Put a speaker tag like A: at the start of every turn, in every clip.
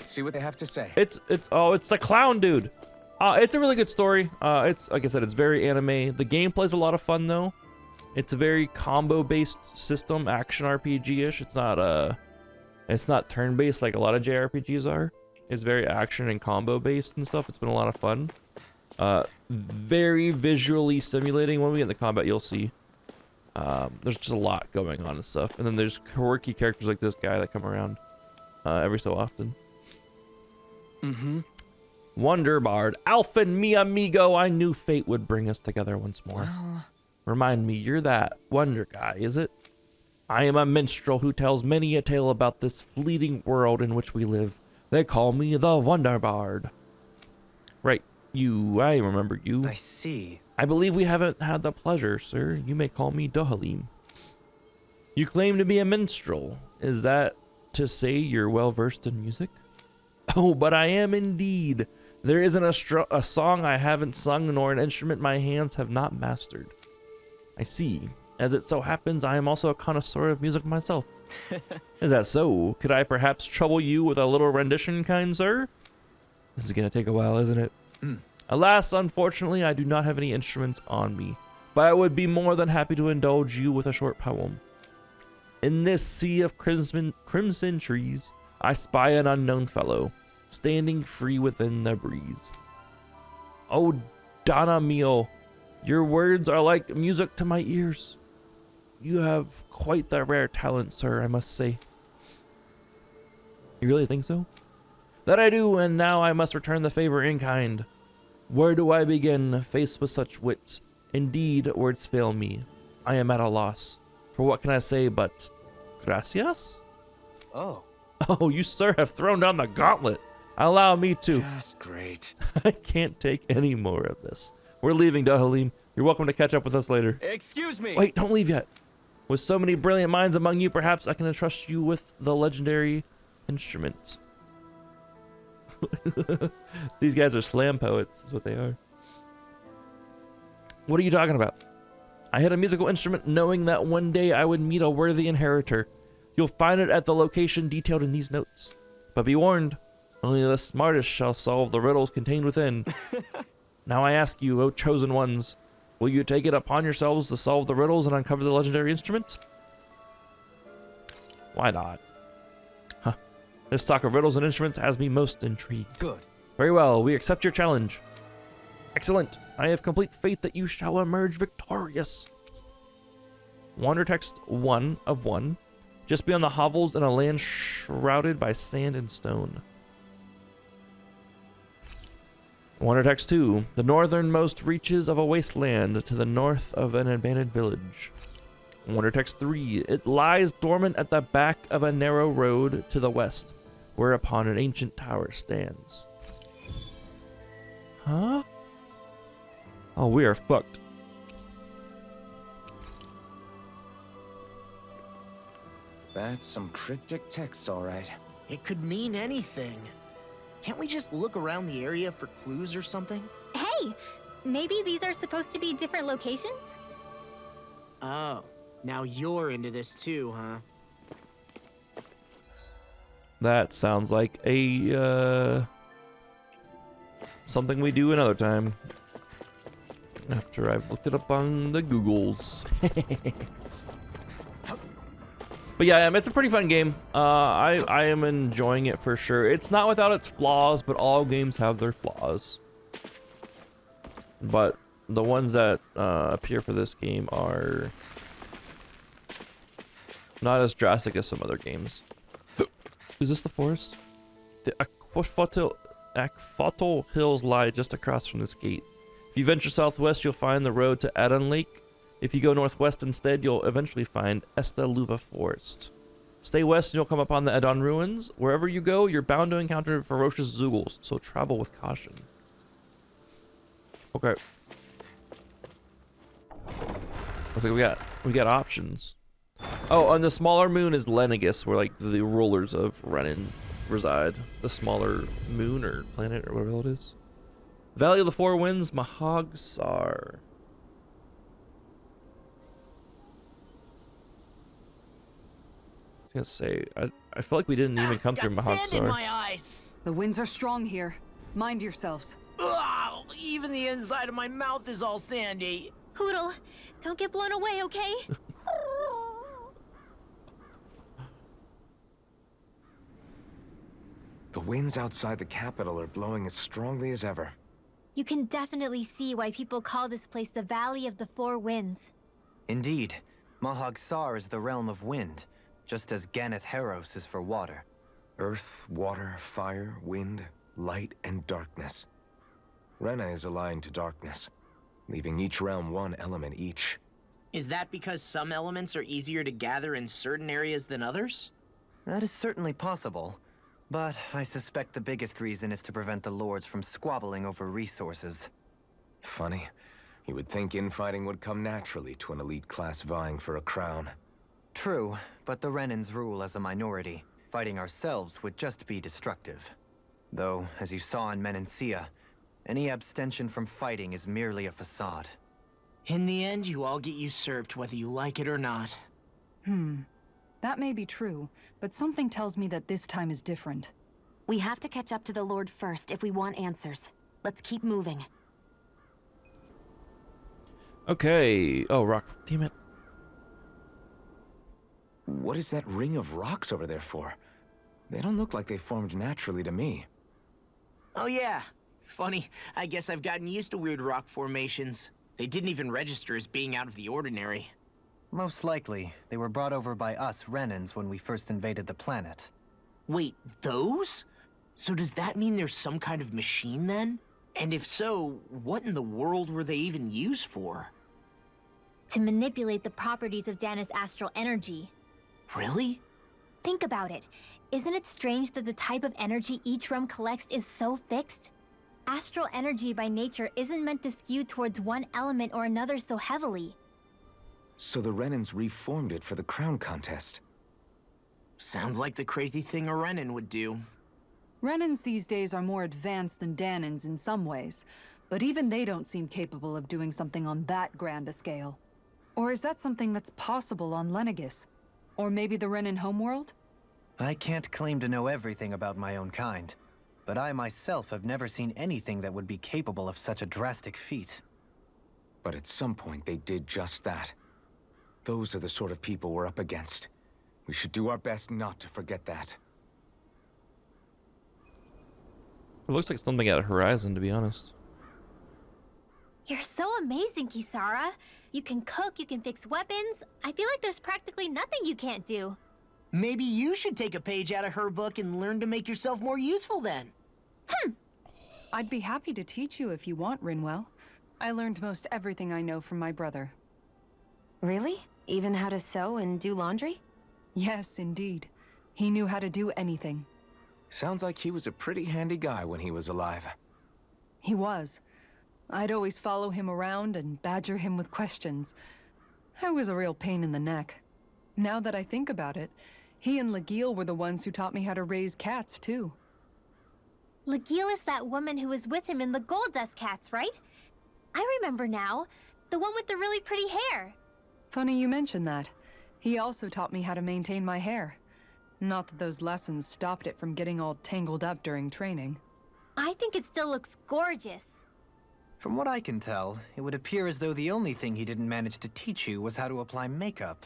A: Let's see what they have to say.
B: It's the clown dude. It's a really good story. It's like I said, it's very anime. The gameplay's a lot of fun though. It's a very combo-based system, action RPG-ish. It's not turn-based like a lot of JRPGs are. It's very action and combo-based and stuff. It's been a lot of fun. Very visually stimulating. When we get in the combat, you'll see. There's just a lot going on and stuff. And then there's quirky characters like this guy that come around every so often.
A: Mm-hmm.
B: Wonder Bard, Alpha mi amigo. I knew fate would bring us together once more.
A: Well,
B: Remind me, you're that wonder guy, is it? I am a minstrel who tells many a tale about this fleeting world in which we live. They call me the Wonder Bard. Right, I remember you.
A: I see.
B: I believe we haven't had the pleasure, sir. You may call me Dohalim. You claim to be a minstrel. Is that to say you're well versed in music? Oh, but I am indeed. There isn't a song I haven't sung, nor an instrument my hands have not mastered. I see. As it so happens, I am also a connoisseur of music myself. Is that so? Could I perhaps trouble you with a little rendition, kind sir? This is gonna take a while, isn't it? Alas, unfortunately, I do not have any instruments on me, but I would be more than happy to indulge you with a short poem. In this sea of crimson trees, I spy an unknown fellow, standing free within the breeze. Oh, Donna mio, your words are like music to my ears. You have quite the rare talent, sir, I must say. You really think so? That I do, and now I must return the favor in kind. Where do I begin, faced with such wit? Indeed, words fail me. I am at a loss. For what can I say but gracias?
A: Oh.
B: Oh, you, sir, have thrown down the gauntlet. Allow me to.
A: Just great.
B: I can't take any more of this. We're leaving, Dohalim. You're welcome to catch up with us later.
A: Excuse me.
B: Wait, don't leave yet. With so many brilliant minds among you, perhaps I can entrust you with the legendary instrument. These guys are slam poets, is what they are. What are you talking about? I had a musical instrument knowing that one day I would meet a worthy inheritor. You'll find it at the location detailed in these notes. But be warned, only the smartest shall solve the riddles contained within. Now I ask you, O chosen ones, will you take it upon yourselves to solve the riddles and uncover the legendary instrument? Why not? Huh. This talk of riddles and instruments has me most intrigued.
A: Good.
B: Very well, we accept your challenge. Excellent. I have complete faith that you shall emerge victorious. Wander text 1 of 1. Just beyond the hovels in a land shrouded by sand and stone. Wander text 2. The northernmost reaches of a wasteland to the north of an abandoned village. Wander text 3. It lies dormant at the back of a narrow road to the west, whereupon an ancient tower stands. Huh? Oh, we are fucked.
A: That's some cryptic text, all right.
C: It could mean anything. Can't we just look around the area for clues or something?
D: Hey, maybe these are supposed to be different locations?
C: Oh, now you're into this too, huh?
B: That sounds like a, something we do another time. After I've looked it up on the Googles. But yeah, it's a pretty fun game. I am enjoying it for sure. It's not without its flaws, but all games have their flaws. But the ones that appear for this game are not as drastic as some other games. Is this the forest? The Aquafoto Hills lie just across from this gate. If you venture southwest, you'll find the road to Adon Lake. If you go northwest instead, you'll eventually find Esta Luva Forest. Stay west and you'll come upon the Adon Ruins. Wherever you go, you're bound to encounter ferocious Zoogles, so travel with caution. Okay. Looks like we got options. Oh, on the smaller moon is Lenegus, where like the rulers of Renin reside. The smaller moon or planet or whatever it is. Valley of the Four Winds, Mahagsar. I was gonna say, I feel like we didn't even come through
C: Got sand in
B: Mahagsar.
C: my eyes.
E: The winds are strong here. Mind yourselves.
C: Ugh, even the inside of my mouth is all sandy.
D: Hootle, don't get blown away, okay?
A: The winds outside the capital are blowing as strongly as ever.
D: You can definitely see why people call this place the Valley of the Four Winds.
F: Indeed. Mahag Sar is the realm of wind, just as Ganeth Heros is for water.
A: Earth, water, fire, wind, light, and darkness. Rena is aligned to darkness, leaving each realm one element each.
C: Is that because some elements are easier to gather in certain areas than others?
F: That is certainly possible, but I suspect the biggest reason is to prevent the lords from squabbling over resources.
A: Funny. You would think infighting would come naturally to an elite class vying for a crown.
F: True, but the Renans rule as a minority. Fighting ourselves would just be destructive. Though, as you saw in Menancia, any abstention from fighting is merely a facade.
C: In the end, you all get usurped whether you like it or not.
E: That may be true, but something tells me that this time is different.
G: We have to catch up to the Lord first if we want answers. Let's keep moving.
B: Okay. Oh, rock. Damn it.
A: What is that ring of rocks over there for? They don't look like they formed naturally to me.
C: Oh yeah. Funny, I guess I've gotten used to weird rock formations. They didn't even register as being out of the ordinary.
F: Most likely, they were brought over by us Renans when we first invaded the planet.
C: Wait, those? So does that mean there's some kind of machine then? And if so, what in the world were they even used for?
D: To manipulate the properties of Dana's astral energy.
C: Really?
D: Think about it. Isn't it strange that the type of energy each realm collects is so fixed? Astral energy by nature isn't meant to skew towards one element or another so heavily.
A: So the Renans reformed it for the crown contest.
C: Sounds like the crazy thing a Renan would do.
E: Renans these days are more advanced than Danans in some ways, but even they don't seem capable of doing something on that grand a scale. Or is that something that's possible on Lenegis? Or maybe the Renan homeworld?
F: I can't claim to know everything about my own kind, but I myself have never seen anything that would be capable of such a drastic feat.
A: But at some point they did just that. Those are the sort of people we're up against. We should do our best not to forget that.
B: It looks like something at Horizon, to be honest.
D: You're so amazing, Kisara. You can cook, you can fix weapons. I feel like there's practically nothing you can't do.
C: Maybe you should take a page out of her book and learn to make yourself more useful then.
E: I'd be happy to teach you if you want, Rinwell. I learned most everything I know from my brother.
G: Really? Even how to sew and do laundry?
E: Yes, indeed. He knew how to do anything.
A: Sounds like he was a pretty handy guy when he was alive.
E: He was. I'd always follow him around and badger him with questions. I was a real pain in the neck. Now that I think about it, he and Legil were the ones who taught me how to raise cats, too.
D: Legil is that woman who was with him in the Gold Dust Cats, right? I remember now. The one with the really pretty hair.
E: Funny you mention that. He also taught me how to maintain my hair. Not that those lessons stopped it from getting all tangled up during training.
D: I think it still looks gorgeous.
F: From what I can tell, it would appear as though the only thing he didn't manage to teach you was how to apply makeup.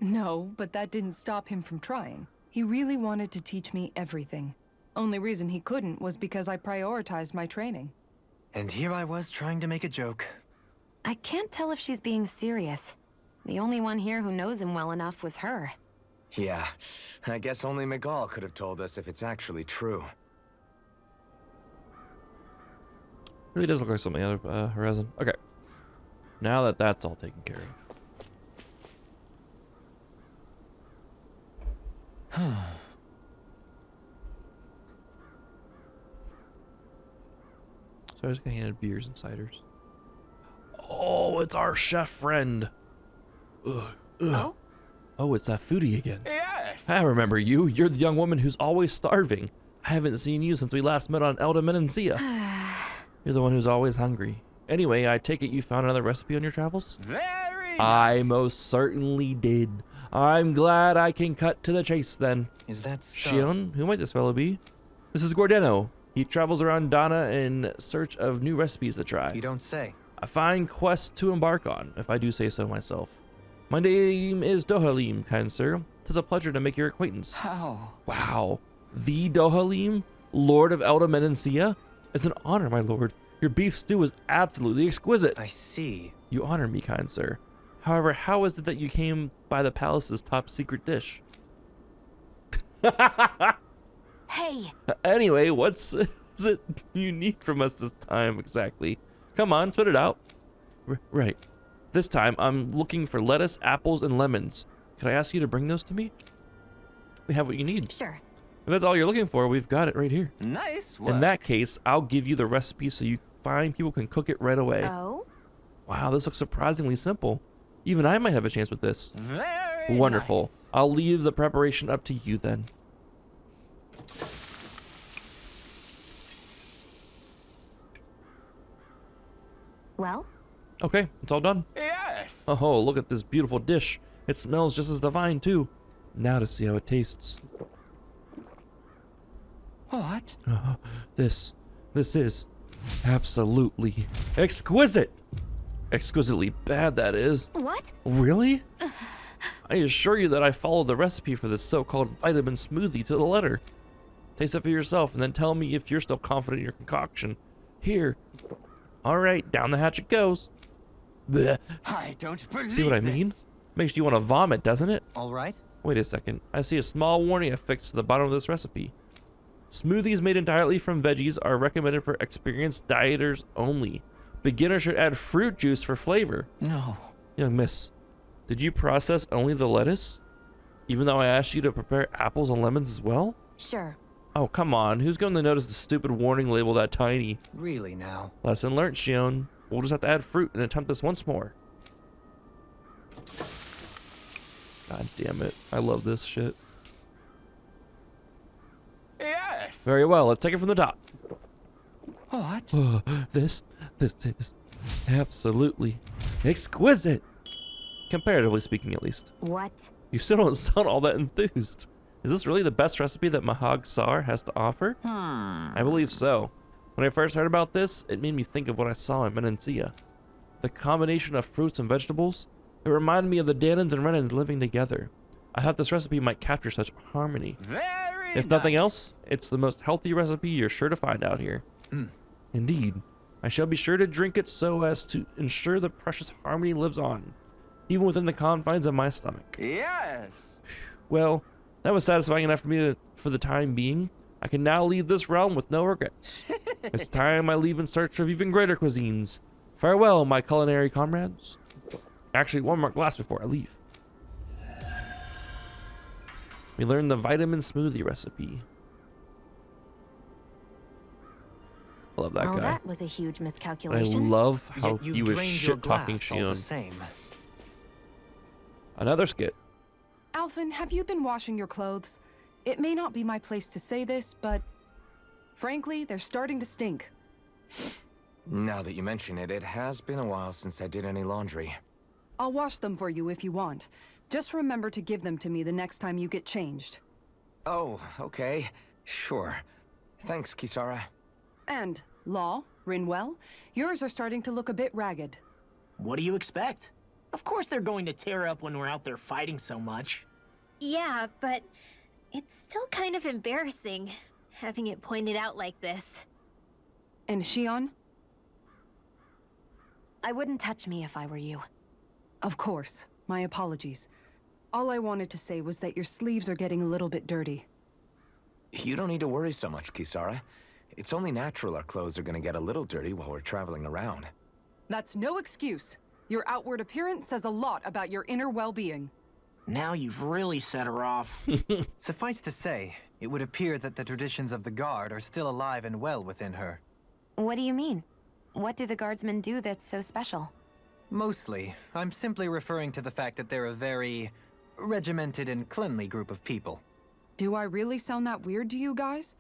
E: No, but that didn't stop him from trying. He really wanted to teach me everything. Only reason he couldn't was because I prioritized my training.
F: And here I was trying to make a joke.
G: I can't tell if she's being serious. The only one here who knows him well enough was her.
A: Yeah, I guess only Miguel could have told us if it's actually true.
B: Really does look like something out of Horizon. Okay. Now that that's all taken care of. So I just got handed beers and ciders. Oh, it's our chef friend. Ugh.
G: Oh?
B: Oh, it's that foodie again.
C: Yes!
B: I remember you. You're the young woman who's always starving. I haven't seen you since we last met on Elda Menancia. You're the one who's always hungry. Anyway, I take it you found another recipe on your travels?
C: Very
B: I
C: nice.
B: most certainly did. I'm glad I can cut to the chase then.
F: Is that so?
B: Shion, who might this fellow be? This is Gordeno. He travels around Dana in search of new recipes to try.
F: You don't say.
B: A fine quest to embark on, if I do say so myself. My name is Dohalim, kind sir. 'Tis a pleasure to make your acquaintance.
F: How?
B: Wow. The Dohalim, Lord of Elda Menancia? It's an honor, my lord. Your beef stew is absolutely exquisite.
F: I see.
B: You honor me, kind sir. However, how is it that you came by the palace's top secret dish?
G: Hey!
B: Anyway, what's is it you need from us this time exactly? Come on, spit it out. Right. This time, I'm looking for lettuce, apples, and lemons. Could I ask you to bring those to me? We have what you need.
G: Sure.
B: If that's all you're looking for, we've got it right here.
F: Nice work.
B: In that case, I'll give you the recipe so you find people can cook it right away.
G: Oh?
B: Wow, this looks surprisingly simple. Even I might have a chance with this.
F: Very
B: Wonderful.
F: nice.
B: I'll leave the preparation up to you then.
G: Well?
B: Okay, it's all done.
F: Yes.
B: Oh, look at this beautiful dish. It smells just as divine too. Now to see how it tastes.
F: What?
B: This is absolutely exquisite. Exquisitely bad, that is.
G: What?
B: Really? I assure you that I followed the recipe for this so-called vitamin smoothie to the letter. Taste it for yourself and then tell me if you're still confident in your concoction. Here. All right, down the hatch it goes. Blech.
F: I don't believe
B: See what I mean? Makes you want to vomit, doesn't it?
F: All right.
B: Wait a second. I see a small warning affixed to the bottom of this recipe. Smoothies made entirely from veggies are recommended for experienced dieters only. Beginners should add fruit juice for flavor.
F: No.
B: Young miss, did you process only the lettuce? Even though I asked you to prepare apples and lemons as well?
G: Sure.
B: Oh, come on. Who's going to notice the stupid warning label that tiny?
F: Really now.
B: Lesson learned, Shion. We'll just have to add fruit and attempt this once more. God damn it. I love this shit.
F: Yes.
B: Very well. Let's take it from the top.
F: What?
B: Oh, this is absolutely exquisite. Comparatively speaking, at least.
G: What?
B: You still don't sound all that enthused. Is this really the best recipe that Mahag Sar has to offer? I believe so. When I first heard about this, it made me think of what I saw in Menancia. The combination of fruits and vegetables, it reminded me of the Danans and Renans living together. I thought this recipe might capture such harmony.
F: Very
B: If nothing
F: nice.
B: else, it's the most healthy recipe you're sure to find out here. Indeed. I shall be sure to drink it so as to ensure the precious harmony lives on, even within the confines of my stomach.
F: Yes.
B: Well, that was satisfying enough for me for the time being. I can now leave this realm with no regrets. It's time I leave in search of even greater cuisines. Farewell, my culinary comrades. Actually, one more glass before I leave. We learned the vitamin smoothie recipe. I love that
G: Well,
B: guy.
G: that was a huge
B: I
G: miscalculation.
B: love how
F: Yet you've
B: he was
F: drained your
B: shit-talking
F: glass all the
B: Shion.
F: same.
B: Another skit.
E: Alphen, have you been washing your clothes? It may not be my place to say this, but frankly, they're starting to stink.
A: Now that you mention it, it has been a while since I did any laundry.
E: I'll wash them for you if you want. Just remember to give them to me the next time you get changed.
A: Oh, okay. Sure. Thanks, Kisara.
E: And, Law, Rinwell, yours are starting to look a bit ragged.
C: What do you expect? Of course they're going to tear up when we're out there fighting so much.
D: Yeah, but it's still kind of embarrassing having it pointed out like this.
E: And Shion?
G: I wouldn't touch me if I were you.
E: Of course. My apologies. All I wanted to say was that your sleeves are getting a little bit dirty.
A: You don't need to worry so much, Kisara. It's only natural our clothes are gonna get a little dirty while we're traveling around.
E: That's no excuse. Your outward appearance says a lot about your inner well-being.
C: Now you've really set her off.
F: Suffice to say, it would appear that the traditions of the Guard are still alive and well within her.
G: What do you mean? What do the guardsmen do that's so special?
F: Mostly, I'm simply referring to the fact that they're a very regimented and cleanly group of people.
E: Do I really sound that weird to you guys?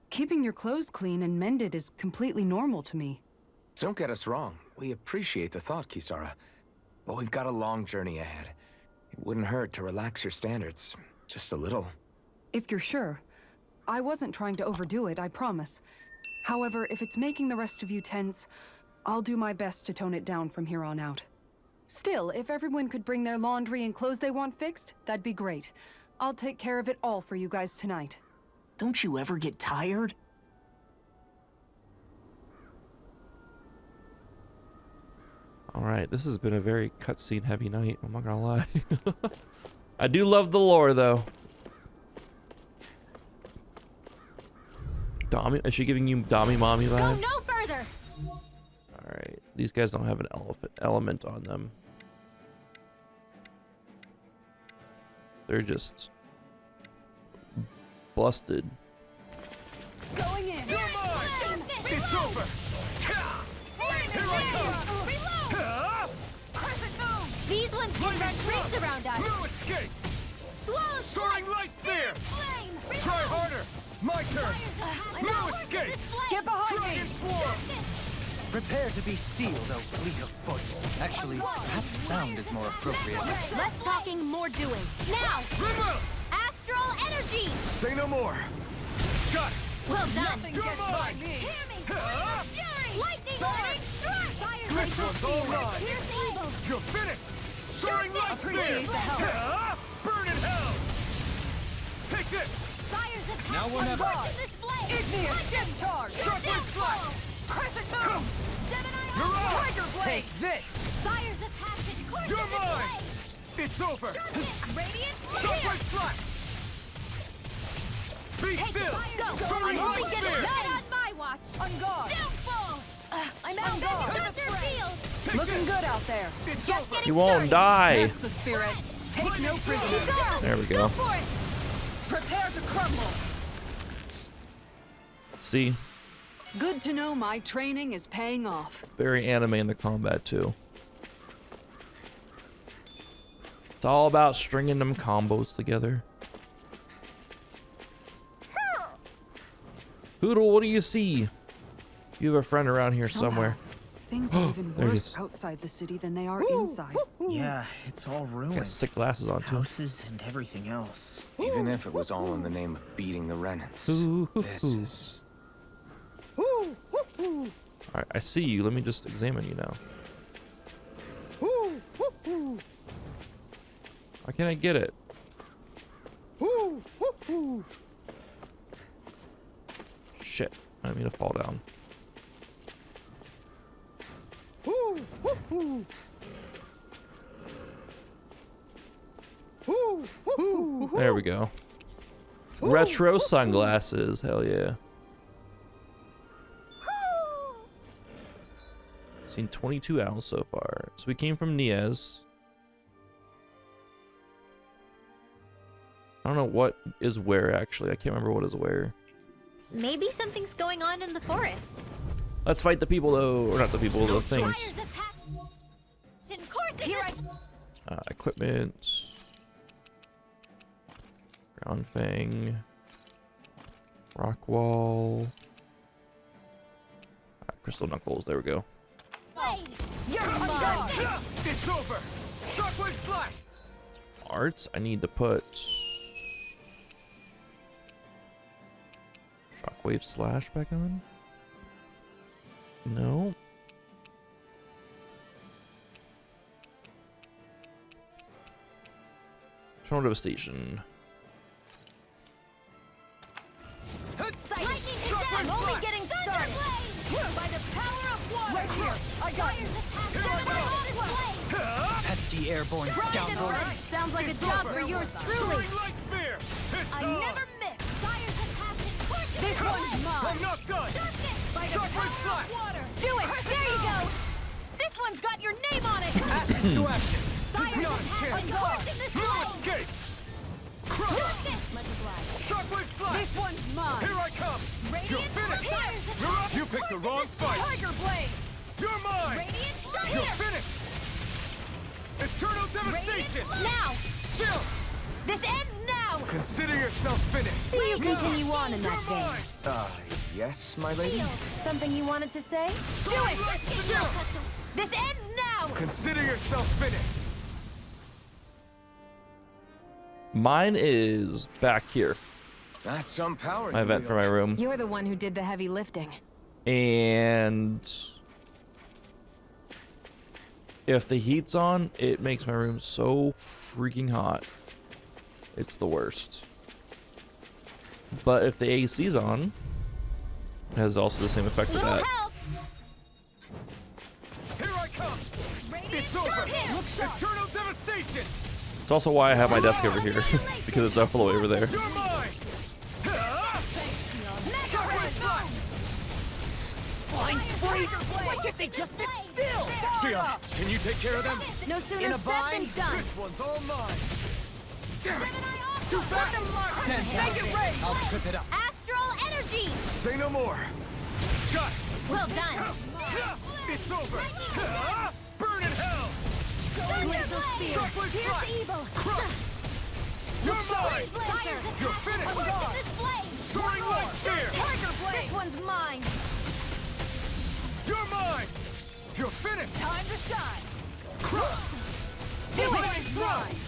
E: Keeping your clothes clean and mended is completely normal to me.
A: Don't get us wrong. We appreciate the thought, Kisara. But we've got a long journey ahead. It wouldn't hurt to relax your standards. Just a little.
E: If you're sure. I wasn't trying to overdo it, I promise. However, if it's making the rest of you tense, I'll do my best to tone it down from here on out. Still, if everyone could bring their laundry and clothes they want fixed, that'd be great. I'll take care of it all for you guys tonight.
C: Don't you ever get tired?
B: Alright, this has been a very cutscene heavy night, I'm not gonna lie. I do love the lore though. Dommy, is she giving you Dommy Mommy vibes?
D: Go no further!
B: Alright, these guys don't have an element on them. They're just busted.
E: Going in!
A: It's over! Here I come!
D: These ones can run rings around us!
A: No escape!
D: Slow
A: Soaring light spear! Try harder! My turn! No escape!
E: Get behind
A: Dragon
E: me!
A: swarm!
F: Prepare to be sealed, O fleet of foot. Actually, perhaps sound is more appropriate.
D: Less talking, more doing. Now!
A: Remove!
D: Astral energy!
A: Say no more! Got it!
D: Well done!
E: Nothing gets by me!
D: Hear me! Fury! Lightning order! Strike! Fire!
A: This one's all mine!
D: Here's evil!
A: You're finished! Soaring light spear!
E: Appreciate the help.
A: Burn in hell! Take this!
D: Fire's attack!
F: Now or never.
D: This flame!
E: Igneous discharge!
A: Shockwave slash!
E: Crescent moon!
D: Gemini!
A: You're on!
E: Tiger blade!
F: This!
D: Fire's attack! Course
A: You're
D: this
A: mine!
D: flame!
A: It's over!
D: Radiant!
A: Shockwave slash! Be still!
D: Go!
A: Soaring
D: I'm only
A: light
D: getting
A: spear!
D: that on my watch!
E: On guard!
D: Downfall! I'm out!
E: guard.
D: Defender field!
A: Take
E: Looking
A: this!
E: good out there.
A: It's
D: Just
A: over!
D: getting
B: You won't
D: started.
B: die.
E: That's the spirit. Take no prisoners.
D: Go!
B: There we
D: Go
B: go.
D: for it!
E: Prepare to crumble.
B: See,
E: Good to know my training is paying off.
B: very anime in the combat too. It's all about stringing them combos together. Hoodle, what do you see? You have a friend around here somewhere.
E: Things are even
B: There it
E: worse
B: is.
E: outside the city than they are inside.
C: Yeah, it's all
B: Got
C: ruined.
B: sick glasses on too.
C: Houses and everything else.
A: Even if it was all in the name of beating the Renans,
B: Ooh.
A: this is...
B: Alright, I see you. Let me just examine you now. Why can't I get it? Shit. I didn't mean to fall down. There we go. Retro sunglasses. Hell yeah. Seen 22 owls so far. So we came from Niaz. I don't know what is where actually. I can't remember what is where.
D: Maybe something's going on in the forest.
B: Let's fight the people though, or not the people, the things.
D: Fire's attack! Here
B: Equipment. Ground Fang. Rock Wall. Crystal Knuckles, there we go.
D: You're mine!
A: It's over! Shockwave slash!
B: Arts, I need to put Shockwave Slash back on. No. Tornado Devastation.
D: Lightning is down! Only getting started! By the power of water!
E: Right here. I got you.
F: Pesky airborne scoundrels.
D: Sounds like a job for yours truly.
A: Soaring light spear! It's
D: I
A: on!
D: never miss! Fire's attack and course
E: This one's
A: I'm
E: mine.
A: not done!
D: By the
A: Shockwave
D: power
A: slash!
D: of water! Do it! There you go! This one's got your name on it!
F: Action to action.
D: Fire's
A: not a
D: attack
A: chance.
D: and coursing this
A: No
D: flame!
A: escape! Crush! Shockwave slash!
E: This one's mine.
A: Here I come! You're
D: Radiant
A: finished!
D: Fire's
A: You're
D: attack
A: up! You picked the wrong fight!
E: Tiger blade.
A: You're mine!
D: Radiant shot
A: You're
D: here!
A: finished! Eternal devastation!
D: Now!
A: Still!
D: This ends now!
A: Consider yourself finished!
D: See you continue on in
A: You're
D: that vein.
A: mine! Yes, my lady?
D: Something you wanted to say? Do it!
A: Still!
D: This ends now!
A: Consider yourself finished!
B: Mine is back here.
A: That's some power.
B: My
A: you
B: vent for my
A: wield.
B: room.
G: You're the one who did the heavy lifting.
B: And if the heat's on, it makes my room so freaking hot. It's the worst. But if the AC's on, it has also the same effect with that.
A: Here I come. It's over. Eternal devastation.
B: It's also why I have my desk over here, because it's all the way over there.
A: You're mine.
C: Fine, freak! Why can't they just sit still?
A: Sia, can you take care of them?
G: No sooner
C: In a
G: said than
C: bind?
G: done.
A: This one's all mine. Damn it.
C: Too fast! Stand down.
E: Make it rain!
C: I'll trip it up.
D: Astral energy!
A: Say no more. Got it.
D: Well done.
A: It's over. Burn in hell.
D: Glacial spear!
A: Shockwave
D: Here's
A: strike.
D: the evil!
A: You're mine.
D: Lancer!
A: You're finished.
D: This flame!
A: Soaring light spear.
D: Tiger blade! This one's mine!
A: You're mine. You're finished.
D: Time to shine!
A: Crush.
D: Do it!
A: Strike.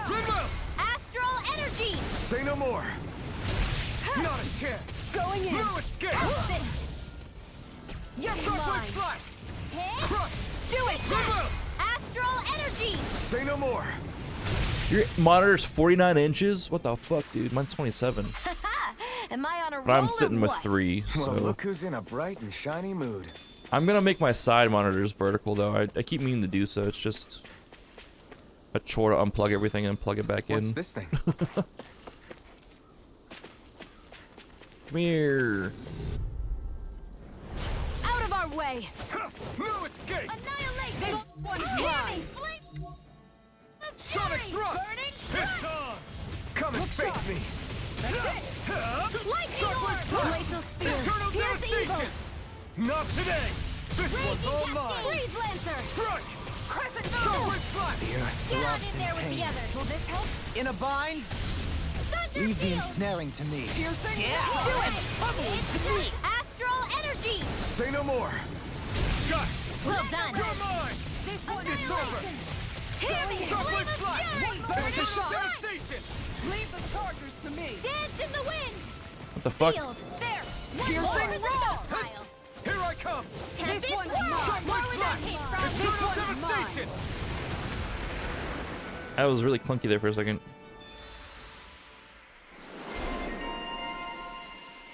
A: Goodwill.
D: Astral energy!
A: Say no more. Not a chance.
D: Going in!
A: No escape.
D: You're
A: Shockwave
D: mine!
A: flash.
D: Hit!
A: Crush.
D: Do it!
A: Goodwill.
D: Astral energy!
A: Say no more.
B: Your monitor's 49 inches? What the fuck, dude? Mine's 27.
D: Am I on a roll
B: But I'm
D: or
B: sitting with
D: what?
B: 3,
A: Well,
B: so...
A: look who's in a bright and shiny mood.
B: I'm gonna make my side monitors vertical, though. I keep meaning to do so. It's just a chore to unplug everything and plug it back
A: What's
B: in.
A: this thing?
B: Come here.
D: Out of our way!
A: No escape.
D: Annihilate!
E: This one's mine!
A: Sonic thrust. It's on. Come and face me.
D: Lightning
A: Shockwave
D: orb!
A: flash.
D: Glacial spear!
A: Eternal
D: Here's the evil!
A: devastation. Not today. This one's all mine.
D: Freeze Lancer!
A: Strike.
D: Crescent
A: Shockwave flash.
D: Get on in there with the others! Will this help?
C: In a bind?
D: Thunder
C: Leave the
D: field!
C: ensnaring to me.
E: Piercing?
C: Yeah.
D: Do it! It's me! Astral energy!
A: Say no more. Got it.
D: Well done!
A: You're mine.
E: This one
A: It's over.
D: Hear me!
A: Shockwave
D: Flame of
A: flash.
D: fury!
E: Burn the shot.
A: Devastation.
E: Leave the chargers to me!
D: Dance in the wind!
B: What the fuck?
D: Field! There!
E: Piercing
D: More in the
E: roar.
D: stockpile!
A: Here I come.
D: Tempest
E: one's
D: Whirl!
E: mine.
D: More where that came from!
A: Eternal
E: one's mine.
A: devastation.
B: That was really clunky there for a second.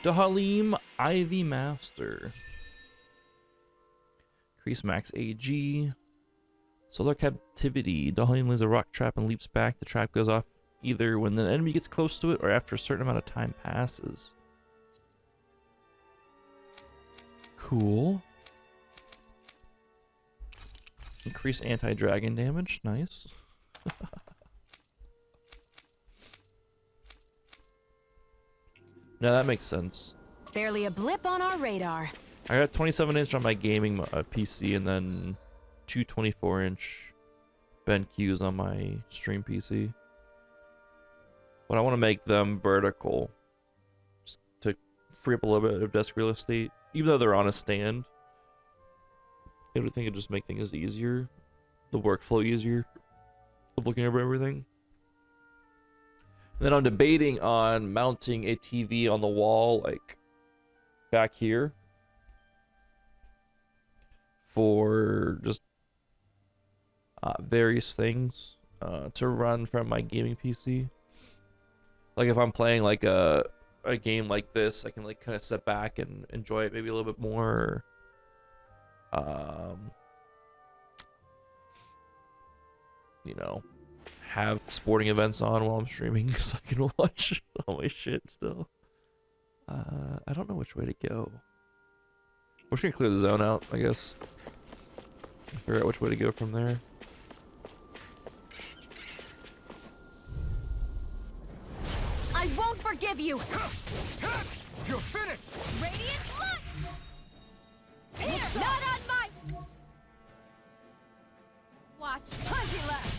B: Dahalim Ivy Master. Increase max AG. Solar captivity. Dahalim lays a rock trap and leaps back. The trap goes off either when the enemy gets close to it or after a certain amount of time passes. Cool. Increase anti-dragon damage. Nice. No, that makes sense.
G: Barely a blip on our radar.
B: I got 27-inch on my gaming PC and then two 24-inch BenQs on my stream PC. But I want to make them vertical just to free up a little bit of desk real estate. Even though they're on a stand, I would think it'd just make things easier, the workflow easier of looking over everything. And then I'm debating on mounting a TV on the wall, like back here, for just various things to run from my gaming PC. Like if I'm playing like a game like this, I can like kind of sit back and enjoy it maybe a little bit more. You know, have sporting events on while I'm streaming so I can watch all my shit still. I don't know which way to go. We're just gonna clear the zone out, I guess. Figure out which way to go from there.
D: I won't forgive you!
A: You're finished.
D: Radiant light! Here! Not on my... Watch. Plenty left!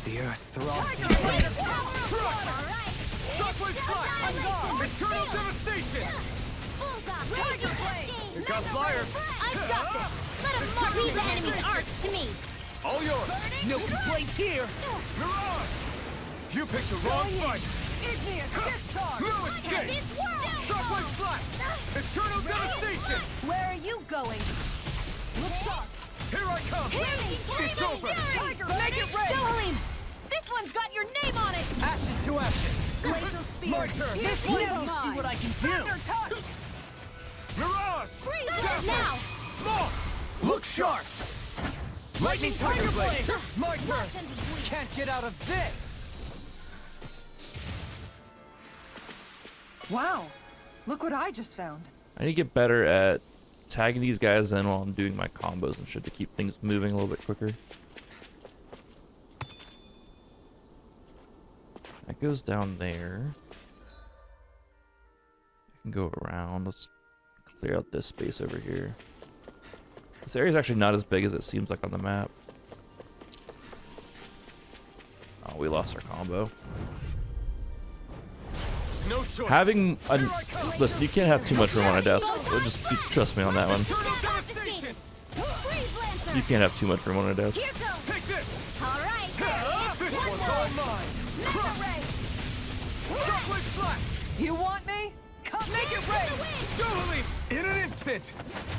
C: The earth throbs.
D: Tiger blade! Alright!
A: Shockwave flash. Eternal devastation.
D: Bullseye! Tiger blade!
A: Here comes flyers.
D: I've got this! Let him mark these enemy's arts to me!
A: All yours.
C: No complaints here.
A: Mirage. You picked the wrong fight!
E: Igneous discharge!
A: No escape! Shockwave flash! Eternal devastation!
E: Where are you going? Look sharp!
A: Here I come! It's over!
E: Tiger, make it rain!
D: Dohalim! This one's got your name on it!
F: Ashes to ashes.
E: Glacial spear!
A: My turn!
E: This
C: You
E: one's
C: don't
E: mine!
C: see what I can do!
E: Thunder touch!
A: Mirage!
D: Freeze now!
A: Lock! Look sharp! Lightning Tiger Blade! My turn!
F: Can't get out of this!
E: Wow! Look what I just found.
B: I need to get better at tagging these guys in while I'm doing my combos and shit to keep things moving a little bit quicker. That goes down there. I can go around. Let's clear out this space over here. This area is actually not as big as it seems like on the map. Oh, we lost our combo.
A: No choice!
B: Having a... Listen, you can't have too much room on a desk. Just trust me on that one.
A: Eternal devastation!
B: You can't have too much room on a desk.
D: Here goes!
A: Take this!
D: Alright!
A: This one's all mine! Shockwave flash!
E: You want me? Come make it rain!
A: Dohalim! In an instant!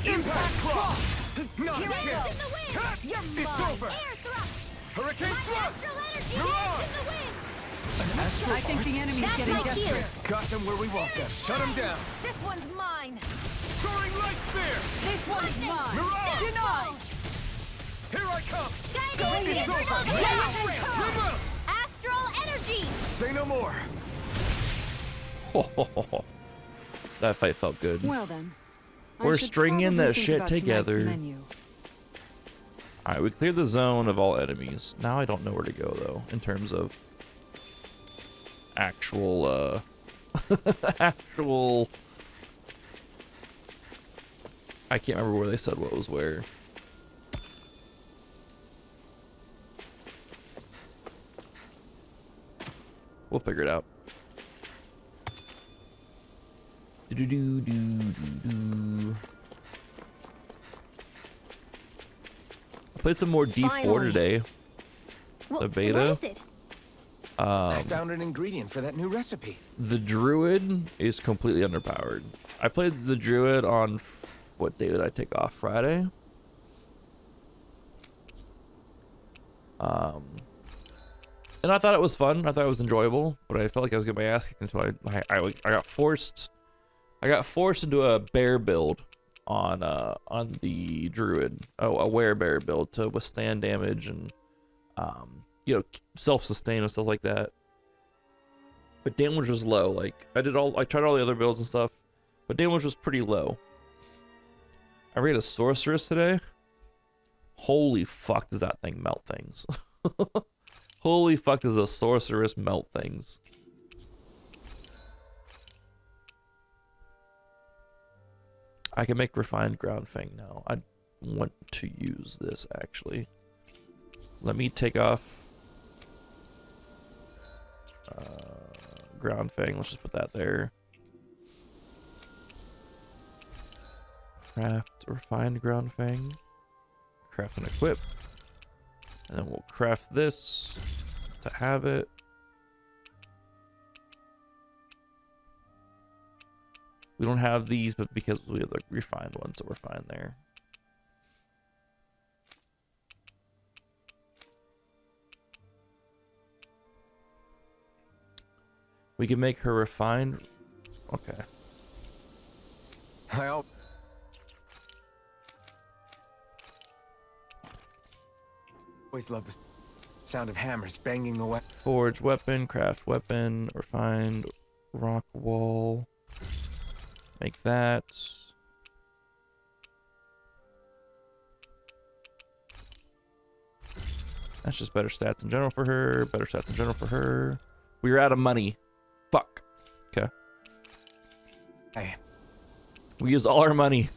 A: Impact cross! Not a chance! It's over! Hurricane thrust! Mirage!
E: I think the enemy's
D: That's
E: getting
D: right
E: desperate.
D: here.
A: Got them where we want them. Shut them down!
D: This one's mine!
A: Soaring light spear!
E: This one's mine!
A: Mirage!
E: Denied!
A: Here I come!
D: Shining
A: It's over! River!
D: Astral energy!
A: Say no more!
B: That fight felt good.
E: Well then. I
B: We're
E: should
B: stringing
E: probably
B: that
E: think
B: shit
E: about tonight's
B: together.
E: menu.
B: Alright, we cleared the zone of all enemies. Now I don't know where to go, though, in terms of actual, actual... I can't remember where they said what was where. We'll figure it out. Do-do-do-do-do-do. I played some more D4
D: Finally.
B: today. The beta.
D: What is it?
A: I found an ingredient for that new recipe.
B: The druid is completely underpowered. I played the druid on what day did I take off? Friday. And I thought it was fun. I thought it was enjoyable, but I felt like I was getting my ass kicked until I got forced. I got forced into a bear build on the druid. Oh, a werebear build to withstand damage and you know, self-sustain and stuff like that. But damage was low. Like I tried all the other builds and stuff, but damage was pretty low. I raided a sorceress today. Holy fuck, does that thing melt things? Holy fuck, does a sorceress melt things? I can make refined ground fang now. I want to use this actually. Let me take off ground fang. Let's just put that there. Craft refined ground fang. Craft and equip. And then we'll craft this to have it. We don't have these, but because we have the refined ones, so we're fine there. We can make her refined. Okay.
A: I always love the sound of hammers banging away.
B: Forge weapon, craft weapon, refined rock wall. Make that. That's just better stats in general for her. Better stats in general for her. We are out of money. Fuck. Okay.
A: Hey,
B: We use all our money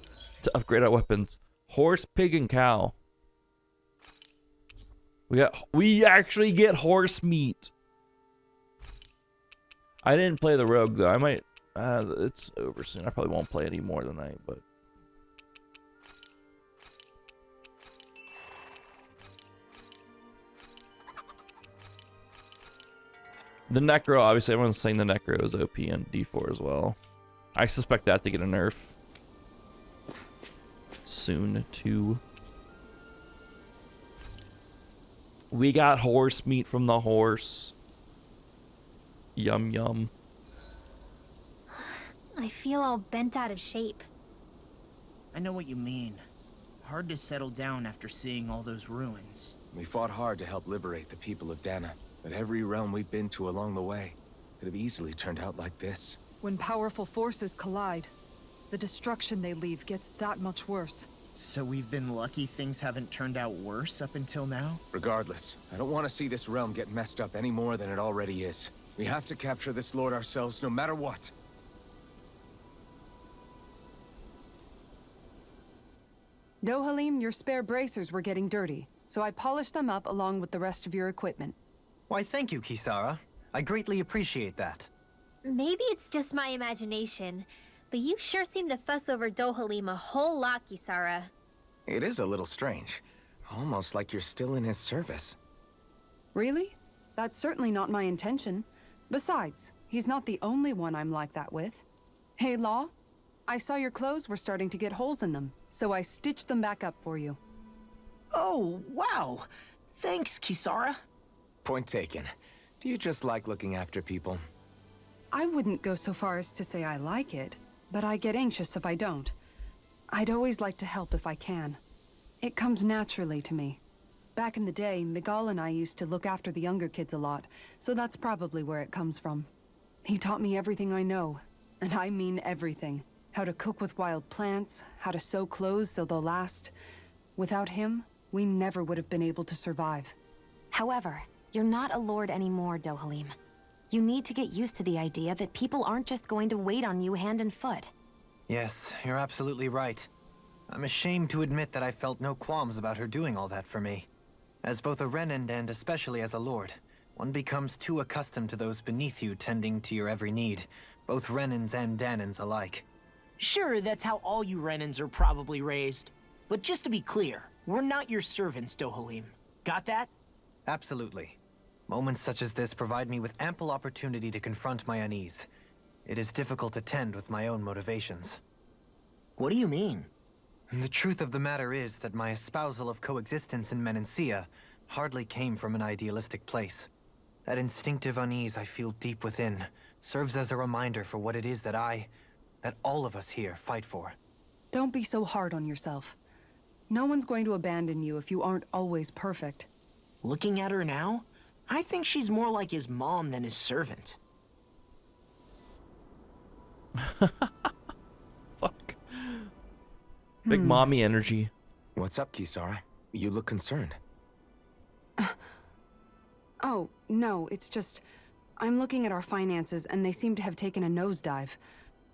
B: to upgrade our weapons. Horse, pig, and cow. We actually get horse meat. I didn't play the rogue though. I might. It's over soon. I probably won't play any more tonight, but. The Necro, obviously, everyone's saying the Necro is OP on D4 as well. I suspect that to get a nerf soon, too. We got horse meat from the horse. Yum, yum.
D: I feel all bent out of shape.
C: I know what you mean. Hard to settle down after seeing all those ruins.
A: We fought hard to help liberate the people of Dana, but every realm we've been to along the way could have easily turned out like this.
E: When powerful forces collide, the destruction they leave gets that much worse.
C: So we've been lucky things haven't turned out worse up until now?
A: Regardless, I don't want to see this realm get messed up any more than it already is. We have to capture this lord ourselves, no matter what.
E: Dohalim, your spare bracers were getting dirty, so I polished them up along with the rest of your equipment.
F: Why, thank you, Kisara. I greatly appreciate that.
D: Maybe it's just my imagination, but you sure seem to fuss over Dohalim a whole lot, Kisara.
A: It is a little strange. Almost like you're still in his service.
E: Really? That's certainly not my intention. Besides, he's not the only one I'm like that with. Hey, Law, I saw your clothes were starting to get holes in them, so I stitched them back up for you.
C: Oh, wow. Thanks, Kisara.
A: Point taken. Do you just like looking after people?
E: I wouldn't go so far as to say I like it, but I get anxious if I don't. I'd always like to help if I can. It comes naturally to me. Back in the day, Miguel and I used to look after the younger kids a lot, so that's probably where it comes from. He taught me everything I know, and I mean everything. How to cook with wild plants, how to sew clothes so they'll last. Without him, we never would have been able to survive.
G: However, you're not a lord anymore, Dohalim. You need to get used to the idea that people aren't just going to wait on you hand and foot.
F: Yes, you're absolutely right. I'm ashamed to admit that I felt no qualms about her doing all that for me. As both a Renan and especially as a lord, one becomes too accustomed to those beneath you tending to your every need, both Renans and Danans alike.
C: Sure, that's how all you Renans are probably raised. But just to be clear, we're not your servants, Dohalim. Got that?
F: Absolutely. Moments such as this provide me with ample opportunity to confront my unease. It is difficult to tend with my own motivations.
C: What do you mean?
F: The truth of the matter is that my espousal of coexistence in Menancia hardly came from an idealistic place. That instinctive unease I feel deep within serves as a reminder for what it is that all of us here fight for.
E: Don't be so hard on yourself. No one's going to abandon you if you aren't always perfect.
C: Looking at her now, I think she's more like his mom than his servant.
B: Fuck. Big mommy energy.
A: What's up, Kisara? You look concerned.
E: Oh, no, it's just... I'm looking at our finances and they seem to have taken a nosedive.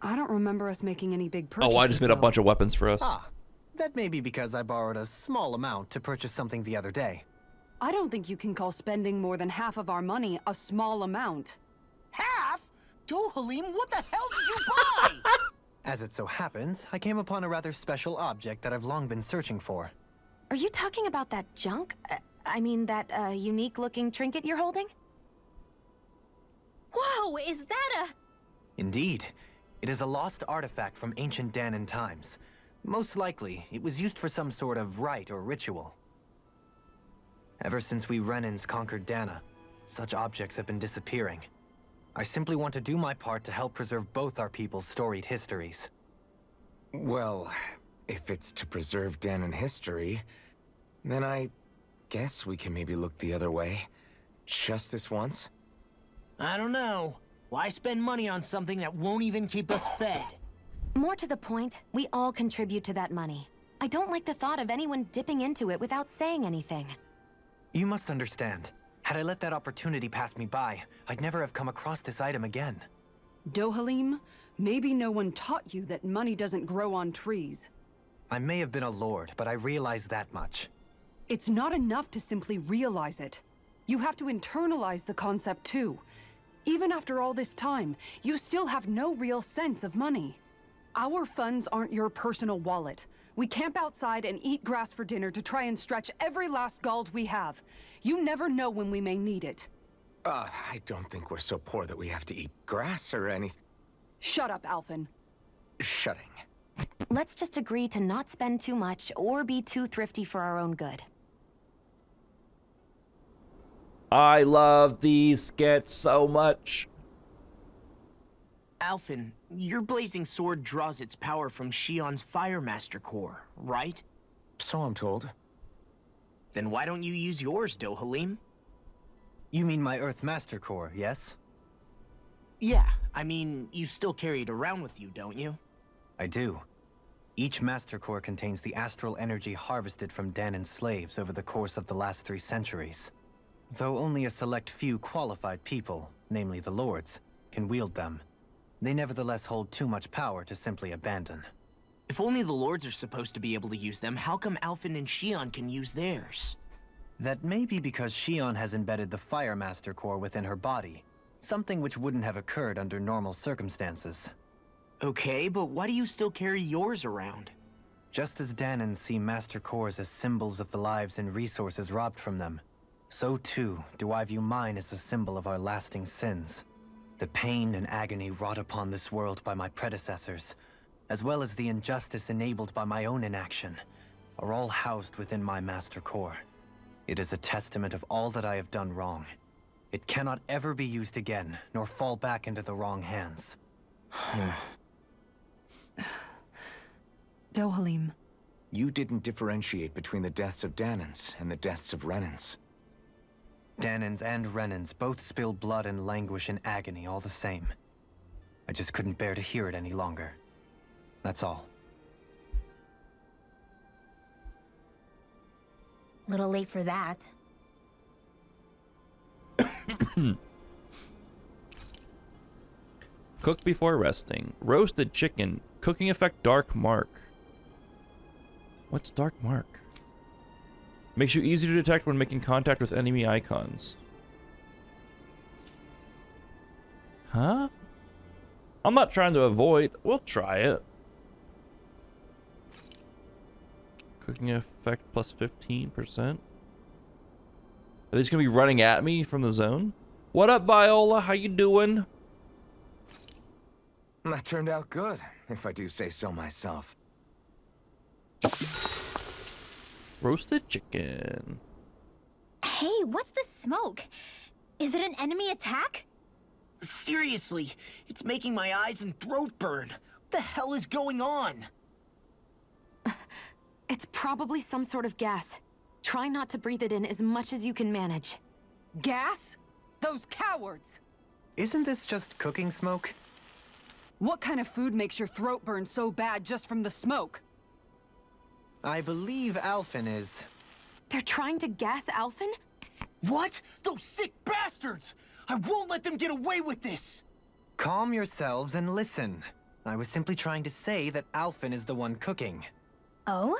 E: I don't remember us making any big purchases,
B: Oh, I just made a
E: though.
B: bunch of weapons for us.
F: Ah, that may be because I borrowed a small amount to purchase something the other day.
E: I don't think you can call spending more than half of our money a small amount.
C: Half? Dohalim, what the hell did you buy?
F: As it so happens, I came upon a rather special object that I've long been searching for.
G: Are you talking about that junk? I mean, that unique-looking trinket you're holding?
D: Whoa, is that a...
F: Indeed. It is a lost artifact from ancient Danan times. Most likely, it was used for some sort of rite or ritual. Ever since we Renans conquered Dana, such objects have been disappearing. I simply want to do my part to help preserve both our people's storied histories.
A: Well, if it's to preserve Danan history, then I guess we can maybe look the other way. Just this once?
C: I don't know. Why spend money on something that won't even keep us fed?
G: More to the point, we all contribute to that money. I don't like the thought of anyone dipping into it without saying anything.
F: You must understand. Had I let that opportunity pass me by, I'd never have come across this item again.
E: Dohalim, maybe no one taught you that money doesn't grow on trees.
F: I may have been a lord, but I realize that much.
E: It's not enough to simply realize it. You have to internalize the concept too. Even after all this time, you still have no real sense of money. Our funds aren't your personal wallet. We camp outside and eat grass for dinner to try and stretch every last gold we have. You never know when we may need it.
A: I don't think we're so poor that we have to eat grass or anything.
E: Shut up, Alphen.
A: Shutting.
G: Let's just agree to not spend too much or be too thrifty for our own good.
B: I love these skits so much.
C: Alphen, your blazing sword draws its power from Shion's Fire Master core, right?
A: So I'm told.
C: Then why don't you use yours, Dohalim?
F: You mean my Earth Master Core, yes?
C: Yeah, I mean, you still carry it around with you, don't you?
F: I do. Each Master Core contains the astral energy harvested from Danan's slaves over the course of the last 3 centuries. Though only a select few qualified people, namely the Lords, can wield them, they nevertheless hold too much power to simply abandon.
C: If only the Lords are supposed to be able to use them, how come Alphen and Shion can use theirs?
F: That may be because Shion has embedded the Fire Master Core within her body, something which wouldn't have occurred under normal circumstances.
C: Okay, but why do you still carry yours around?
F: Just as Danans see Master Cores as symbols of the lives and resources robbed from them, so too do I view mine as a symbol of our lasting sins. The pain and agony wrought upon this world by my predecessors, as well as the injustice enabled by my own inaction, are all housed within my Master Core. It is a testament of all that I have done wrong. It cannot ever be used again, nor fall back into the wrong hands.
E: Dohalim.
A: You didn't differentiate between the deaths of Danans and the deaths of Renans.
F: Danans and Renans both spill blood and languish in agony all the same. I just couldn't bear to hear it any longer. That's all.
D: Little late for that.
B: Cook before resting. Roasted chicken. Cooking effect dark mark. What's dark mark? Makes you easy to detect when making contact with enemy icons. Huh? I'm not trying to avoid. We'll try it. Cooking effect plus 15%. Are they just gonna be running at me from the zone? What up, Viola? How you doing?
A: That turned out good, if I do say so myself.
B: Roasted chicken.
D: Hey, what's the smoke? Is it an enemy attack?
C: Seriously, it's making my eyes and throat burn. What the hell is going on?
G: It's probably some sort of gas. Try not to breathe it in as much as you can manage.
E: Gas? Those cowards!
F: Isn't this just cooking smoke?
E: What kind of food makes your throat burn so bad just from the smoke?
F: I believe Alphen is...
G: They're trying to gas Alphen?
C: What? Those sick bastards! I won't let them get away with this!
F: Calm yourselves and listen. I was simply trying to say that Alphen is the one cooking.
D: Oh?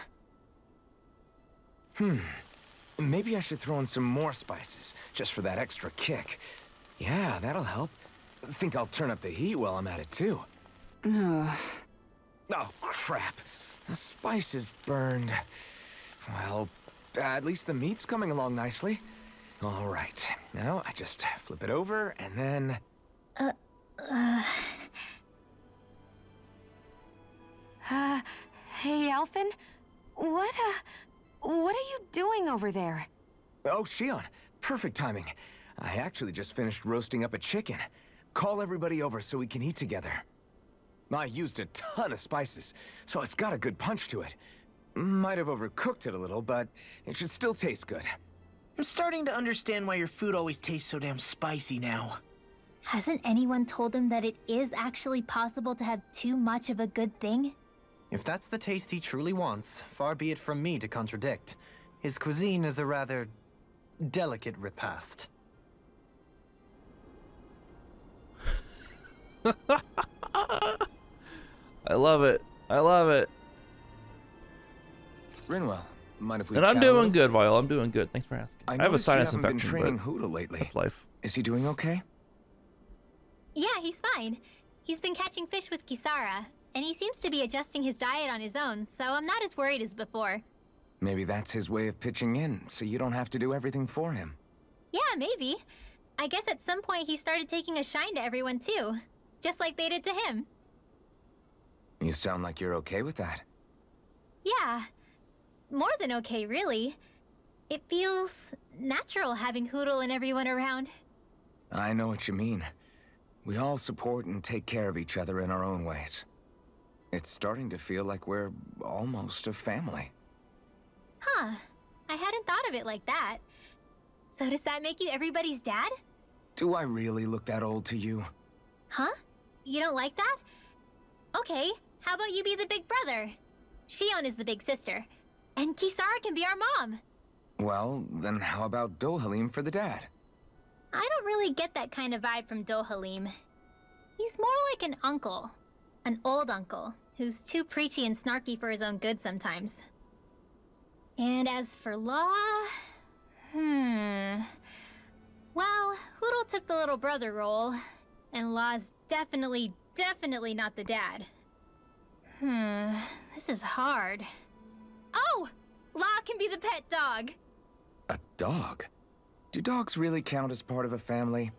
A: Maybe I should throw in some more spices, just for that extra kick. Yeah, that'll help. Think I'll turn up the heat while I'm at it, too. Oh, crap. The spice is burned. Well, at least the meat's coming along nicely. All right. Now, I just flip it over, and then...
G: Hey, Alphen? What are you doing over there?
A: Oh, Shion. Perfect timing. I actually just finished roasting up a chicken. Call everybody over so we can eat together. I used a ton of spices, so it's got a good punch to it. Might have overcooked it a little, but it should still taste good.
C: I'm starting to understand why your food always tastes so damn spicy now.
D: Hasn't anyone told him that it is actually possible to have too much of a good thing?
F: If that's the taste he truly wants, far be it from me to contradict. His cuisine is a rather delicate repast.
B: I love it. I love it.
A: Rinwell, mind if we
B: And I'm
A: chat a little?
B: doing good, Viola. I'm doing good. Thanks for asking. I have a
A: noticed you
B: sinus
A: haven't been
B: infection,
A: training
B: but
A: Huda lately.
B: that's life.
A: Is he doing okay?
D: Yeah, he's fine. He's been catching fish with Kisara, and he seems to be adjusting his diet on his own, so I'm not as worried as before.
A: Maybe that's his way of pitching in, so you don't have to do everything for him.
D: Yeah, maybe. I guess at some point he started taking a shine to everyone too. Just like they did to him.
A: You sound like you're okay with that.
D: Yeah. More than okay, really. It feels natural having Hootle and everyone around.
A: I know what you mean. We all support and take care of each other in our own ways. It's starting to feel like we're almost a family.
D: Huh. I hadn't thought of it like that. So does that make you everybody's dad?
A: Do I really look that old to you?
D: Huh? You don't like that? Okay, how about you be the big brother? Shion is the big sister. And Kisara can be our mom.
A: Well, then how about Dohalim for the dad?
D: I don't really get that kind of vibe from Dohalim. He's more like an uncle. An old uncle, who's too preachy and snarky for his own good sometimes. And as for Law... Well, Hootle took the little brother role, and Law's definitely not the dad. This is hard. Oh! Law can be the pet dog!
A: A dog? Do dogs really count as part of a family?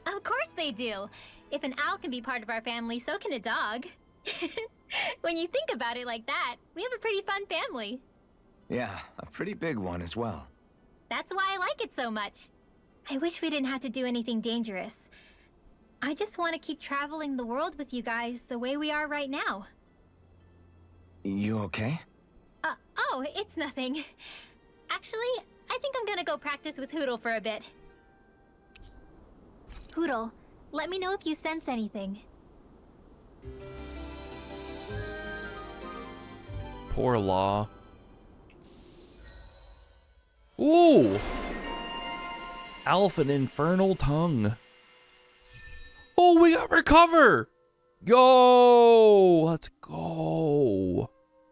D: Of course they do. If an owl can be part of our family, so can a dog. When you think about it like that, we have a pretty fun family.
A: Yeah, a pretty big one as well.
D: That's why I like it so much. I wish we didn't have to do anything dangerous. I just want to keep traveling the world with you guys the way we are right now.
A: You okay?
D: Oh, it's nothing. Actually, I think I'm gonna go practice with Hootle for a bit. Hootle, let me know if you sense anything.
B: Poor Law. Ooh! Alpha and Infernal Tongue. Oh, we got Recover! Yo! Let's go.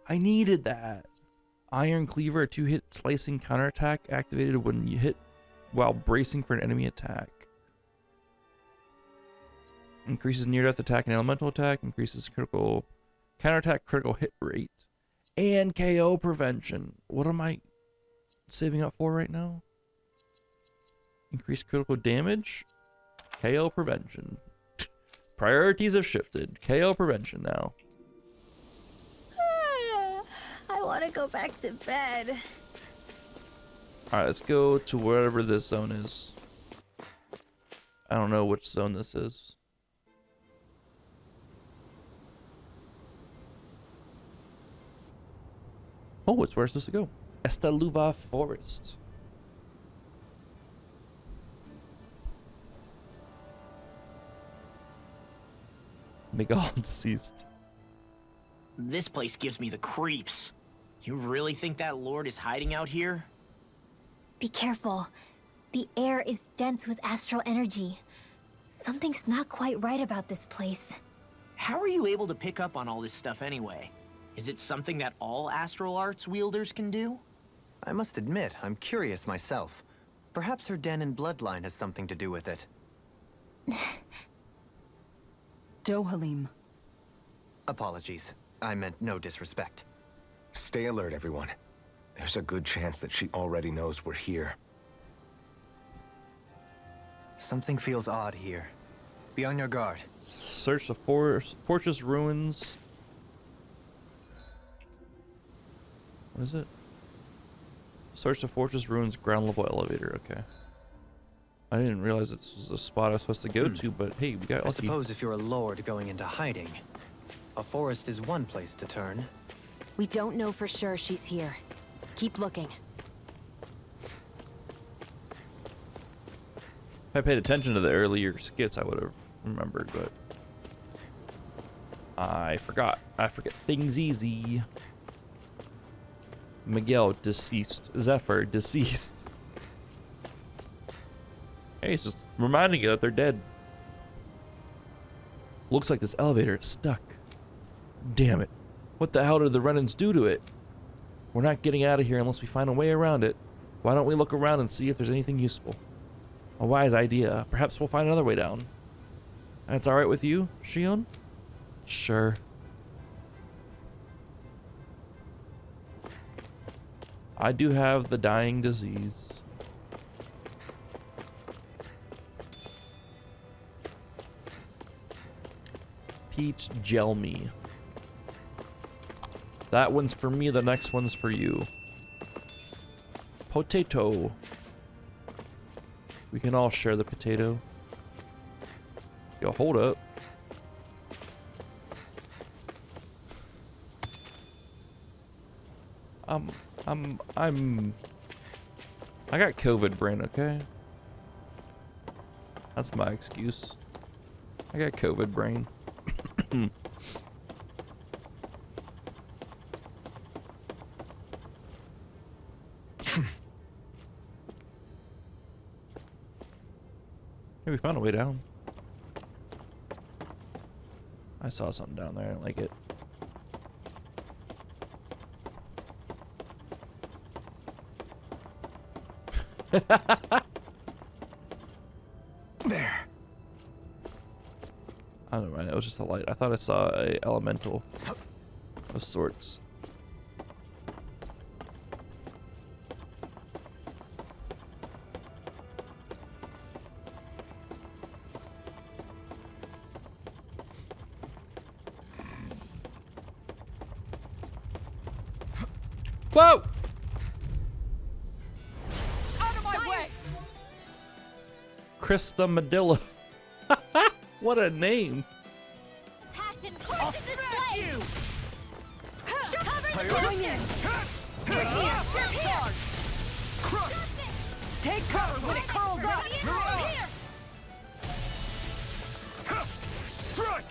B: I needed that. Iron Cleaver, a 2-hit slicing counterattack activated when you hit while bracing for an enemy attack. Increases near-death attack and elemental attack. Increases critical counterattack critical hit rate. And KO prevention. What am I saving up for right now? Increased critical damage. KO prevention. Priorities have shifted. KO prevention now.
D: I want to go back to bed.
B: Alright, let's go to wherever this zone is. I don't know which zone this is. Oh, it's where it's supposed to go. Estaluva Forest. Miguel deceased.
C: This place gives me the creeps. You really think that lord is hiding out here?
D: Be careful. The air is dense with astral energy. Something's not quite right about this place.
C: How are you able to pick up on all this stuff anyway? Is it something that all astral arts wielders can do?
F: I must admit, I'm curious myself. Perhaps her den and bloodline has something to do with it.
E: Dohalim.
F: Apologies. I meant no disrespect.
A: Stay alert, everyone. There's a good chance that she already knows we're here.
F: Something feels odd here. Be on your guard.
B: Search the fortress ruins. What is it? Search the fortress ruins ground level elevator. Okay. I didn't realize this was a spot I was supposed to go to, but hey, we got lucky.
F: I suppose if you're a lord going into hiding, a forest is one place to turn.
G: We don't know for sure she's here. Keep looking.
B: If I paid attention to the earlier skits, I would have remembered, but I forgot. I forget things easy. Miguel deceased. Zephyr deceased. Hey, it's just reminding you that they're dead. Looks like this elevator is stuck. Damn it. What the hell did the Renans do to it? We're not getting out of here unless we find a way around it. Why don't we look around and see if there's anything useful? A wise idea. Perhaps we'll find another way down. That's alright with you, Shion? Sure. I do have the dying disease. peach gel me. That one's for me, the next one's for you. Potato. We can all share the potato. Yo, hold up. I got COVID brain, okay? That's my excuse. I got COVID brain. Hey, we found a way down. I saw something down there. I didn't like it.
A: There.
B: I don't know, it was just a light. I thought I saw a elemental of sorts. Whoa!
E: Out of my way!
B: Krista Medilla. What a name.
D: Passion course in this blade!
E: Going in! Right here! Here! Take cover when it curls up!
A: Strike!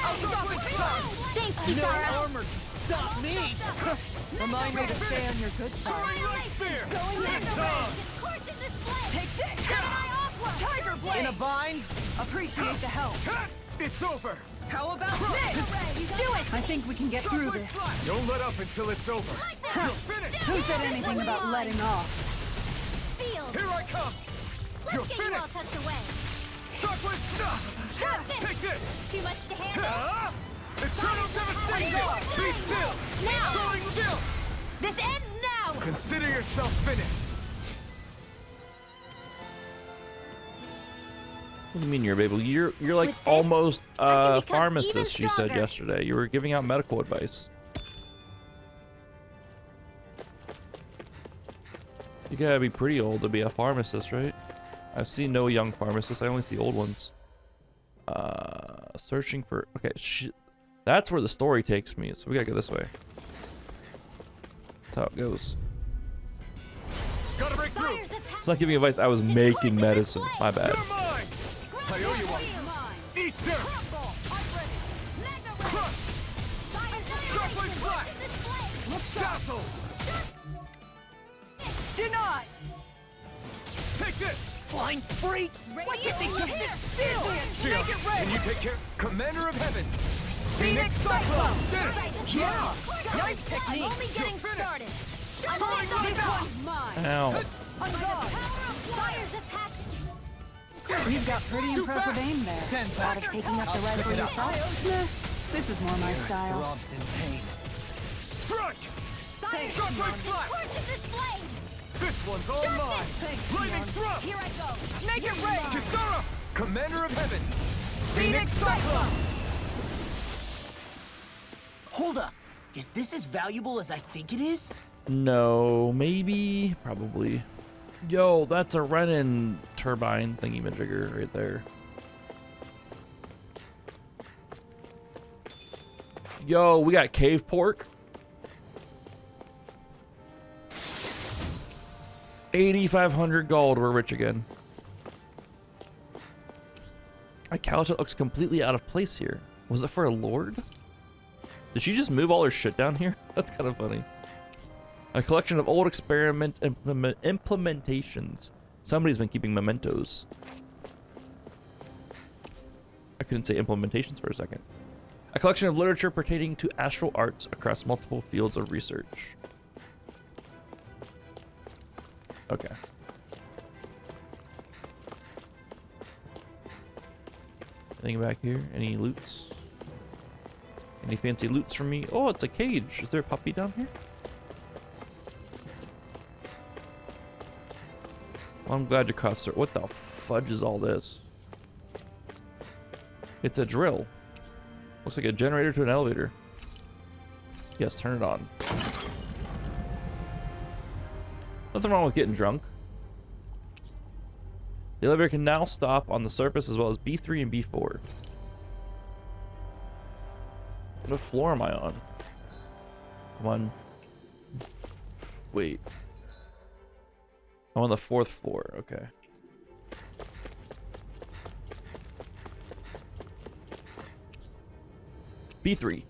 E: I'll stop its charge!
D: Thank you, Zara!
C: Stop me!
E: Remind me to stay on your good side.
D: Going in! Course in this blade!
E: Take this! Tiger Blade!
C: In a bind?
E: Appreciate the help.
A: It's over!
E: How about this? Do it! I think we can get through this.
A: Don't let up until it's over.
E: Who said anything about letting off?
D: Sealed!
A: Here I come! You're
D: Let's get you all
A: finished!
D: tucked away!
A: Shockwave stuff!
D: Shove this!
A: Take this!
D: Too much to handle?
A: Ah! Eternal devastation! Be still!
D: Now!
A: Soaring chill!
D: This ends now!
A: Consider yourself finished!
B: What do you mean you're able? You're like
D: With this,
B: almost
D: I can become
B: pharmacist,
D: even
B: you said
D: stronger.
B: yesterday. You were giving out medical advice. You gotta be pretty old to be a pharmacist, right? I've seen no young pharmacists. I only see old ones. Searching for... Okay, that's where the story takes me. So we gotta go this way. That's how it goes.
A: Gotta break through!
D: Fires of
B: It's not giving advice. I was making medicine. My bad.
A: You're mine! I owe you one! Eat dirt! Crush! Shockwave flash! Dazzle!
E: Deny!
A: Take this!
C: Flying freaks! Why can't they just sit still?
A: Shira,
E: Make it red!
A: can you take care? Commander of Heavens!
E: Phoenix Cyclone!
A: Did it!
E: Yeah! Nice technique!
D: Only getting started!
A: Soaring
E: This
A: down!
E: one's mine!
B: Ow.
E: On guard!
D: Fires of passion!
E: You've got pretty impressive aim there.
C: Stand
G: Thought
C: back.
G: of taking up the rifle yourself?
E: Nah, this is more my style.
C: Throbs in pain.
A: Strike!
E: Thanks,
A: Shockwave flash!
D: Course in this blade!
A: This one's all mine!
E: Thanks,
A: Lightning
E: Sion.
A: thrust!
D: Here I go!
E: Make it rain!
A: Kisara! Commander of Heavens!
E: Phoenix Cyclone!
C: Hold up. Is this as valuable as I think it is?
B: No, maybe, probably. Yo, that's a Renin turbine thingy-majigger right there. Yo, we got cave pork. 8,500 gold. We're rich again. My couch looks completely out of place here. Was it for a lord? Did she just move all her shit down here? That's kind of funny. A collection of old experiment implementations. Somebody's been keeping mementos. I couldn't say implementations for a second. A collection of literature pertaining to astral arts across multiple fields of research. Okay. Anything back here? Any loots? Any fancy loots for me? Oh, it's a cage. Is there a puppy down here? Well, I'm glad your cuffs are. What the fudge is all this? It's a drill. Looks like a generator to an elevator. Yes, turn it on. Nothing wrong with getting drunk. The elevator can now stop on the surface as well as B3 and B4. What floor am I on? I'm on... Wait. I'm on the 4th floor, okay. B3.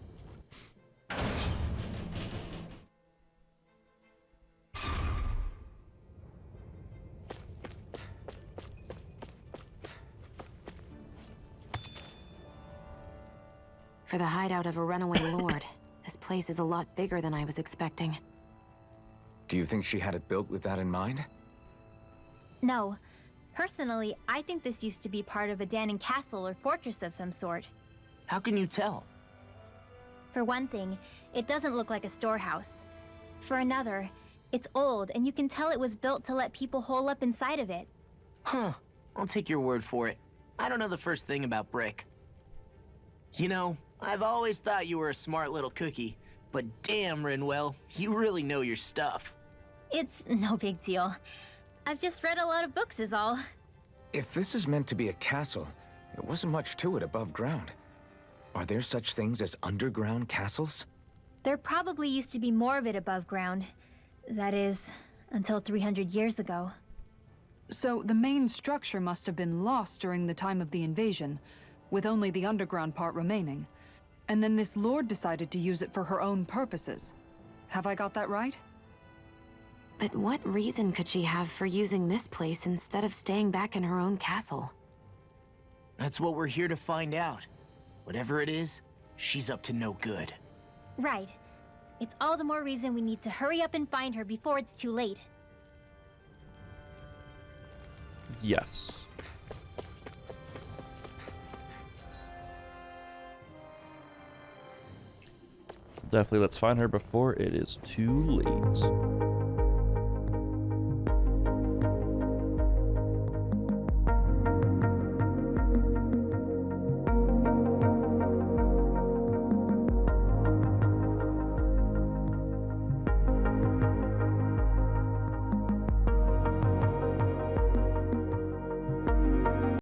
G: For the hideout of a runaway lord, this place is a lot bigger than I was expecting.
A: Do you think she had it built with that in mind?
D: No. Personally, I think this used to be part of a Danon castle or fortress of some sort.
C: How can you tell?
D: For one thing, it doesn't look like a storehouse. For another, it's old, and you can tell it was built to let people hole up inside of it.
C: Huh. I'll take your word for it. I don't know the first thing about brick. You know, I've always thought you were a smart little cookie, but damn, Rinwell, you really know your stuff.
D: It's no big deal. I've just read a lot of books is all.
A: If this is meant to be a castle, there wasn't much to it above ground. Are there such things as underground castles?
D: There probably used to be more of it above ground. That is, until 300 years ago.
E: So the main structure must have been lost during the time of the invasion, with only the underground part remaining. And then this lord decided to use it for her own purposes. Have I got that right?
G: But what reason could she have for using this place instead of staying back in her own castle?
C: That's what we're here to find out. Whatever it is, she's up to no good.
D: Right. It's all the more reason we need to hurry up and find her before it's too late.
B: Yes. Definitely let's find her before it is too late.